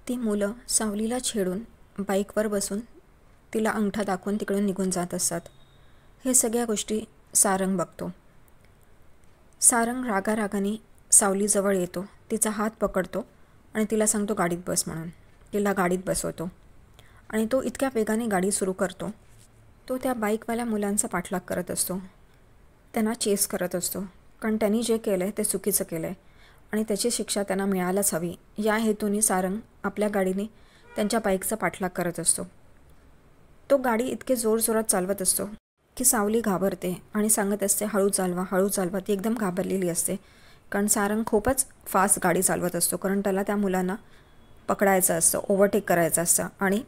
ती मुलं सावलीला छेडून बाईकवर बसून तिला अंगठा दाखवून तिकडून निघून जात असतात. हे सगळ्या गोष्टी सारंग बघतो. सारंग रागारागाने सावलीजवळ येतो, तिचा हात पकडतो आणि तिला सांगतो गाडीत बस म्हणून. तिला गाडीत बसवतो आणि तो इतक्या वेगाने गाडी सुरू करतो. तो त्या बाईकवाल्या मुलांचा पाठलाग करत असतो, त्यांना चेस करत असतो, कारण त्यांनी जे केलं आहे ते चुकीचं केलं आहे आणि त्याची शिक्षा त्यांना मिळायलाच हवी या हेतूने सारंग आपल्या गाडीने त्यांच्या बाईकचा पाठलाग करत असतो. तो गाडी इतके जोरजोरात चालवत असतो की सावली घाबरते आणि सांगत असते हळू चालवा हळू चालवा. ती एकदम घाबरलेली असते, कारण सारंग खूपच फास्ट गाडी चालवत असतो, कारण त्याला त्या मुलांना पकडायचं असतं, ओव्हरटेक करायचं असतं आणि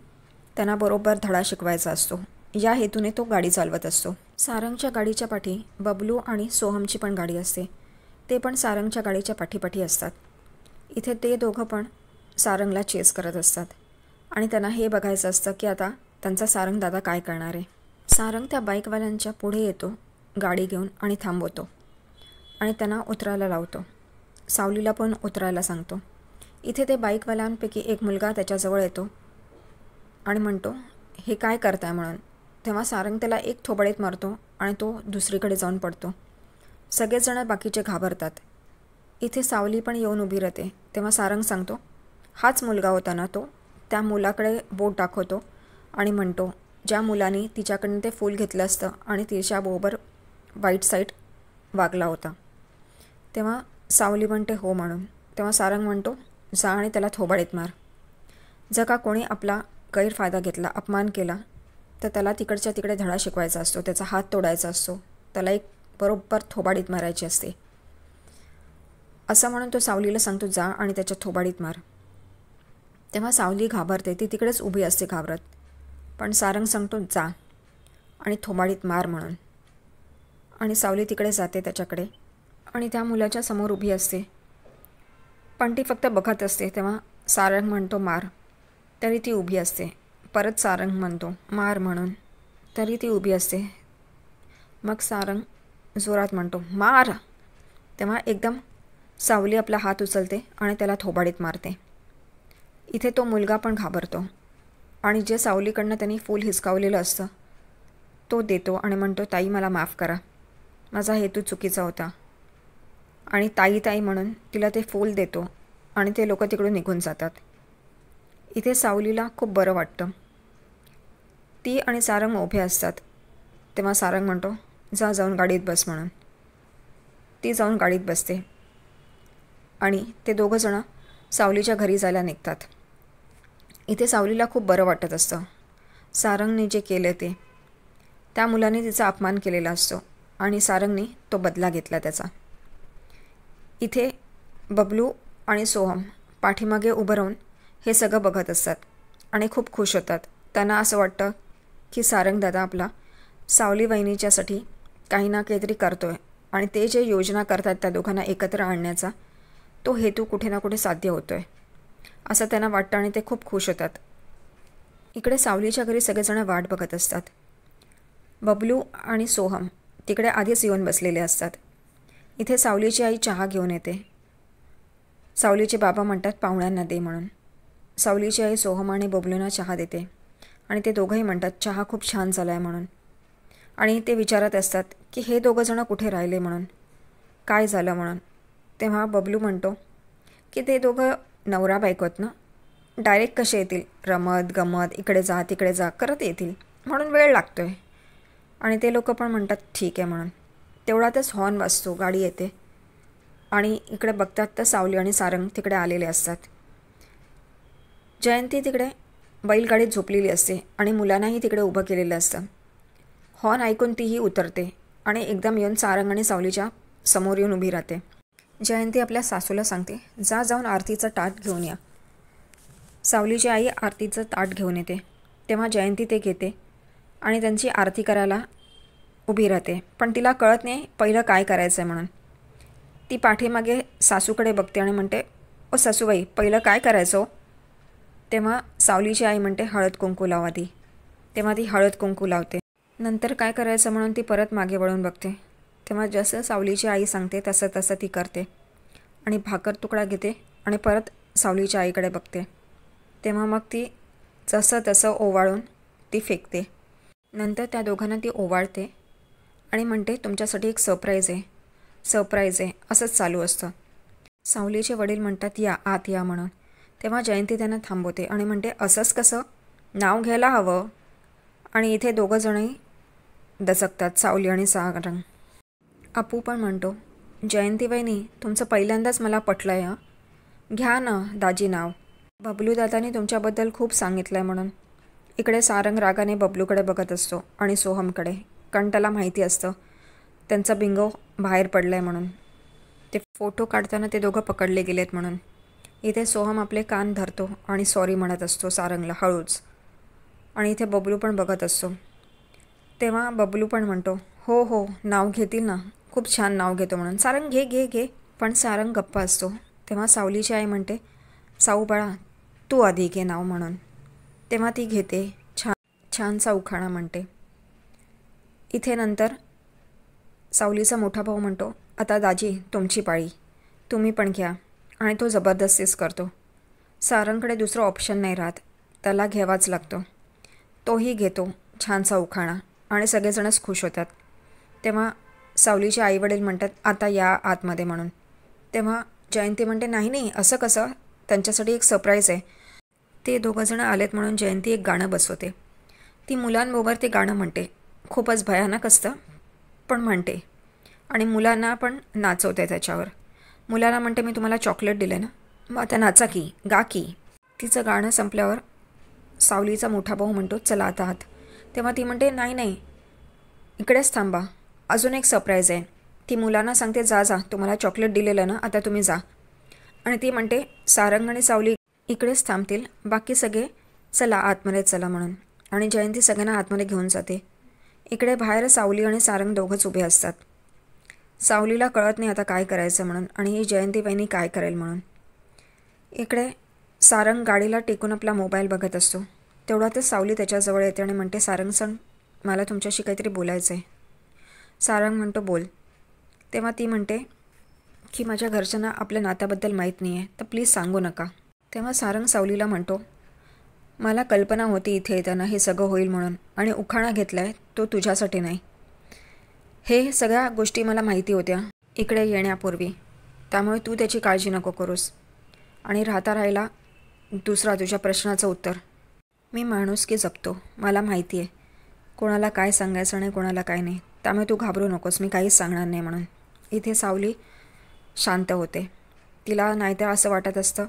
त्यांना बरोबर धडा शिकवायचा असतो. या हेतूने तो गाडी चालवत असतो. सारंगच्या गाडीच्या पाठी बबलू आणि सोहमची पण गाडी असते. ते पण सारंगच्या गाडीच्या पाठीपाठी असतात. इथे ते दोघं पण सारंगला चेस करत असतात आणि त्यांना हे बघायचं असतं की आता त्यांचा सारंग दादा काय करणार आहे. सारंग त्या बाईकवाल्यांच्या पुढे येतो गाडी घेऊन आणि थांबवतो आणि त्यांना उतरायला लावतो. सावलीला पण उतरायला सांगतो. इथे ते बाईकवाल्यांपैकी एक मुलगा त्याच्याजवळ येतो आणि म्हणतो हे काय करताय म्हणून. तेव्हा सारंग त्याला एक थोबाडीत मारतो आणि तो दुसरीकडे जाऊन पडतो. सगळेजण बाकीचे घाबरतात. इथे सावली पण येऊन उभी राहते. तेव्हा सारंग सांगतो हाच मुलगा होता ना तो. त्या मुलाकडे बोट दाखवतो आणि म्हणतो ज्या मुलाने तिच्याकडनं ते फूल घेतलं असतं आणि तिच्याबरोबर वाईट साईड वागला होता. तेव्हा सावली म्हणते हो म्हणून. तेव्हा सारंग म्हणतो जा आणि त्याला थोबाडीत मार. जर का कोणी आपला गैरफायदा घेतला, अपमान केला, तर त्याला तिकडच्या तिकडे धडा शिकवायचा असतो, त्याचा हात तोडायचा असतो, त्याला एक बरोबर थोबाडीत मारायची असते. असं म्हणून तो सावलीला सांगतो जा आणि त्याच्या थोबाडीत मार. तेव्हा सावली घाबरते, ती तिकडेच उभी असते घाबरत. पण सारंग सांगतो जा आणि थोबाडीत मार म्हणून. आणि सावली तिकडे जाते त्याच्याकडे आणि त्या मुलाच्या समोर उभी असते, पण ती फक्त बघत असते. तेव्हा सारंग म्हणतो मार, तरी ती उभी असते. परत सारंग म्हणतो मार म्हणून, तरी ती उभी असते. मग सारंग जोरात म्हणतो मार. तेव्हा एकदम सावली आपला हात उचलते आणि त्याला थोबाडीत मारते. इथे तो मुलगा पण घाबरतो आणि जे सावलीकडनं त्यांनी फूल हिसकावलेलं असतं तो देतो आणि म्हणतो ताई मला माफ करा, माझा हेतू चुकीचा होता. आणि ताई ताई म्हणून तिला ते फूल देतो आणि ते लोक तिकडून निघून जातात. इथे सावलीला खूप बरं वाटतं. ती आणि सारंग उभे असतात. तेव्हा सारंग म्हणतो जा जाऊन गाडीत बस म्हणून. ती जाऊन गाडीत बसते आणि ते दोघंजणं सावलीच्या घरी जायला निघतात. इथे सावलीला खूप बरं वाटत असतं. सारंगने जे केलं ते, त्या मुलाने तिचा अपमान केलेला असतो आणि सारंगने तो बदला घेतला त्याचा. इथे बबलू आणि सोहम पाठीमागे उभं राहून हे सगळं बघत असतात आणि खूप खुश होतात. त्यांना असं वाटतं की सारंग दादा आपला सावली वहिनीच्यासाठी काही ना काहीतरी करतो आहे आणि ते जे योजना करतात त्या दोघांना एकत्र आणण्याचा, तो हेतू कुठे ना कुठे साध्य होतो आहे असं त्यांना वाटतं आणि ते खूप खुश होतात. इकडे सावलीच्या घरी सगळेजण वाट बघत असतात. बबलू आणि सोहम तिकडे आधीच येऊन बसलेले असतात. इथे सावलीची आई चहा घेऊन येते. सावलीचे बाबा म्हणतात पाहुण्यांना दे म्हणून. सावलीची आई सोहम आणि बबलूंना चहा देते आणि ते दोघंही म्हणतात चहा खूप छान झाला आहे म्हणून. आणि ते विचारत असतात की हे दोघंजणं कुठे राहिले म्हणून, काय झालं म्हणून. तेव्हा बबलू म्हणतो की ते दोघं नवरा बायको आहेत ना, डायरेक्ट कसे येतील, रमत गमत इकडे जा तिकडे जा करत येतील, म्हणून वेळ लागतो आहे. आणि ते लोक पण म्हणतात ठीक आहे म्हणून. तेवढ्यातच हॉर्न वाजतो, गाडी येते आणि इकडे बघतात तर सावली आणि सारंग तिकडे आलेले असतात. जयंती तिकडे बैलगाडीत झोपलेली असते आणि मुलांनाही तिकडे उभं केलेलं असतं. हॉर्न ऐकून तीही उतरते आणि एकदम येऊन सारंग आणि सावलीच्या समोर येऊन उभी राहते. जयंती आपल्या सासूला सांगते जा जाऊन आरतीचं ताट घेऊन या. सावलीची आई आरतीचं ताट घेऊन येते. तेव्हा जयंती ते घेते आणि त्यांची आरती करायला उभी राहते. पण तिला कळत नाही पहिलं काय करायचं आहे म्हणून. ती पाठीमागे सासूकडे बघते आणि म्हणते ओ सासूबाई पहिलं काय करायचं हो. तेव्हा सावलीची आई म्हणते हळद कुंकू लाव आधी. तेव्हा ती हळद कुंकू लावते. नंतर काय करायचं म्हणून ती परत मागे वळून बघते. तेव्हा जसं सावलीची आई सांगते तसं तसं ती करते आणि भाकर तुकडा घेते आणि परत सावलीच्या आईकडे बघते. तेव्हा मग ती जसं तसं ओवाळून ती फेकते. नंतर त्या दोघांना ती ओवाळते आणि म्हणते तुमच्यासाठी एक सरप्राईज आहे, सरप्राईज आहे, असंच चालू असतं. सावलीचे वडील म्हणतात या आत या म्हणून. तेव्हा जयंती त्यांना थांबवते आणि म्हणते असंच कसं, नाव घ्यायला हवं. आणि इथे दोघंजणही दचकतात, सावली आणि सारंग. अपू पण म्हणतो जयंती वहिनी तुमचं पहिल्यांदाच मला पटलं आहे. घ्या ना दाजी नाव. बबलू दादाने तुमच्याबद्दल खूप सांगितलं आहे म्हणून. इकडे सारंग रागाने बबलूकडे बघत असतो आणि सोहमकडे, कारण त्याला माहिती असतं त्यांचा बिंगो बाहेर पडला आहे म्हणून. ते फोटो काढताना ते दोघं पकडले गेलेत म्हणून. इथे सोहम आपले कान धरतो आणि सॉरी म्हणत असतो सारंगला हळूच. आणि इथे बबलू पण बघत असतो. तेव्हा बबलू पण म्हणतो हो हो नाव घेतील ना, खूप छान नाव घेतो म्हणून. सारंग घे घे घे. पण सारंग गप्पा असतो. तेव्हा सावलीची आई म्हणते साऊ बाळा तू आधी घे नाव म्हणून. तेव्हा ती घेते. छानसा उखाणा म्हणते. इथे नंतर सावलीचा मोठा भाऊ म्हणतो आता दाजी तुमची पाळी, तुम्ही पण घ्या. आणि तो जबरदस्तीच करतो. सारंगकडे दुसरं ऑप्शन नाही राहत, त्याला घ्यावाच लागतो. तोही घेतो छानसा उखाणा आणि सगळेजणच खुश होतात. तेव्हा सावलीचे आईवडील म्हणतात आता या आतमध्ये म्हणून. तेव्हा जयंती म्हणते नाही नाही असं कसं, त्यांच्यासाठी एक सरप्राईज आहे. ते दोघंजणं आलेत म्हणून जयंती एक गाणं बसवते. ती मुलांबरोबर ते गाणं म्हणते. खूपच भयानक असतं पण म्हणते आणि मुलांना पण नाचवते त्याच्यावर. मुलांना म्हणते मी तुम्हाला चॉकलेट दिले ना, मग आता नाचा की, गा की. तिचं गाणं संपल्यावर सावलीचा मोठा भाऊ म्हणतो चला आता आत. तेव्हा ती म्हणते नाही नाही इकडेच थांबा, अजून एक सरप्राईज आहे. ती मुलांना सांगते जा जा तुम्हाला चॉकलेट दिलेलं ना, आता तुम्ही जा. आणि ती म्हणते सारंग आणि सावली इकडेच थांबतील, बाकी सगळे चला आतमध्ये चला म्हणून. आणि जयंती सगळ्यांना आतमध्ये घेऊन जाते. इकडे बाहेर सावली आणि सारंग दोघंच उभे असतात. सावलीला कळत नाही आता काय करायचं म्हणून आणि ही जयंती वहिनी काय करेल म्हणून. इकडे सारंग गाडीला टेकून आपला मोबाईल बघत असतो. तेवढ्यातच सावली त्याच्याजवळ येते आणि म्हणते सारंग सण मला तुमच्याशी काहीतरी बोलायचं आहे. सारंग म्हणतो बोल. तेव्हा ती म्हणते की माझ्या घरच्यांना आपल्या नात्याबद्दल माहीत नाही आहे, तर प्लीज सांगू नका. तेव्हा सारंग सावलीला म्हणतो मला कल्पना होती इथे येताना हे सगळं होईल म्हणून, आणि उखाणा घेतला आहे तो तुझ्यासाठी नाही. हे सगळ्या गोष्टी मला माहिती होत्या इकडे येण्यापूर्वी, त्यामुळे तू त्याची काळजी नको करूस. आणि राहता राहिला दुसरा तुझ्या प्रश्नाचं उत्तर, मी माणुसकी जपतो, मला माहिती आहे कोणाला काय सांगायचं नाही कोणाला काय नाही, त्यामुळे तू घाबरू नकोस, मी काहीच सांगणार नाही म्हणून. इथे सावली शांत होते. तिला नाहीतर असं वाटत असतं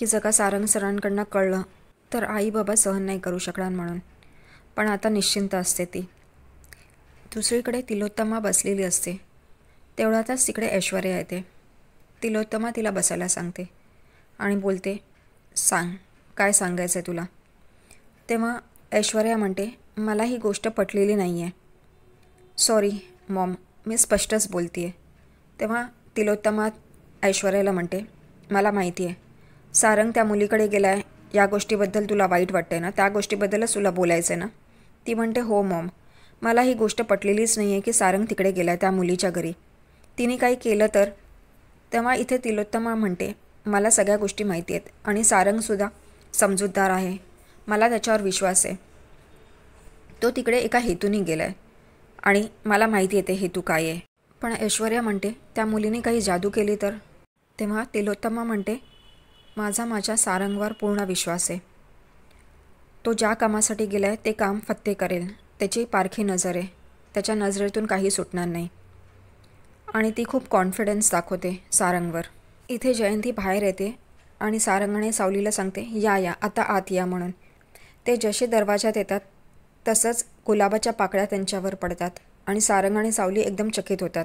की जर का सारंग सरांकडनं कळलं तर आई बाबा सहन नाही करू शकणार म्हणून. पण आता निश्चिंत असते ती. दुसरीकडे तिलोत्तमा बसलेली असते. तेवढ्यातच तिकडे ऐश्वर्या येते. तिलोत्तमा तिला बसायला सांगते आणि बोलते सांग काय सांगायचं आहे तुला. तेव्हा ऐश्वर्या म्हणते मला ही गोष्ट पटलेली नाही आहे, सॉरी मॉम, मी स्पष्टच बोलते आहे. तेव्हा तिलोत्तमा ऐश्वर्याला म्हणते मला माहिती आहे सारंग त्या मुलीकडे गेला आहे, या गोष्टीबद्दल तुला वाईट वाटते ना, त्या गोष्टीबद्दलच तुला बोलायचं आहे ना. ती म्हणते हो मॉम, मला ही गोष्ट पटलेलीच नाही आहे की सारंग तिकडे गेला आहे त्या मुलीच्या घरी, तिने काही केलं तर. तेव्हा इथे तिलोत्तमा म्हणते मला सगळ्या गोष्टी माहिती आहेत आणि सारंगसुद्धा समजूतदार आहे, मला त्याच्यावर विश्वास आहे. तो तिकडे एका हेतूने गेला आहे आणि मला माहिती आहे ते हेतू काय आहे. पण ऐश्वर्या म्हणते त्या मुलीने काही जादू केली तर. तेव्हा तिलोत्तमा म्हणते माझ्या सारंगवर पूर्ण विश्वास आहे. तो ज्या कामासाठी गेला आहे ते काम फत्ते करेल, त्याची पारखी नजर आहे, त्याच्या नजरेतून काही सुटणार नाही. आणि ती खूप कॉन्फिडन्स दाखवते सारंगवर. इथे जयंती बाहेर येते आणि सारंगने सावलीला सांगते या या आता आत या म्हणून. ते जसे दरवाजात येतात तसंच गुलाबाच्या पाकळ्या त्यांच्यावर पडतात आणि सारंग आणि सावली एकदम चकित होतात.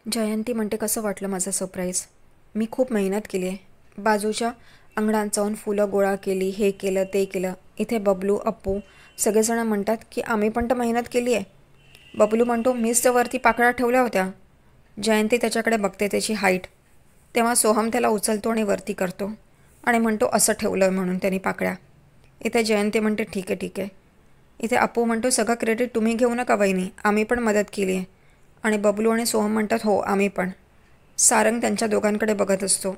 जयंती म्हणते कसं वाटलं माझं सरप्राईज, मी खूप मेहनत केली आहे, बाजूच्या अंगणात जाऊन फुलं गोळा केली, हे केलं ते केलं. इथे बबलू अप्पू सगळेजण म्हणतात की आम्ही पण तर मेहनत केली आहे. बबलू म्हणतो मीच तर वरती पाकळ्या ठेवल्या होत्या. जयंती त्याच्याकडे बघते त्याची हाईट. तेव्हा सोहम त्याला उचलतो आणि वरती करतो आणि म्हणतो असं ठेवलं म्हणून त्यांनी पाकळ्या. इथे जयंती म्हणते ठीक आहे ठीक आहे. इथे अप्पू म्हणतो सगळं क्रेडिट तुम्ही घेऊ नका वहिनी, आम्ही पण मदत केली आहे. आणि बबलू आणि सोहम म्हणतात हो आम्ही पण. सारंग त्यांच्या दोघांकडे बघत असतो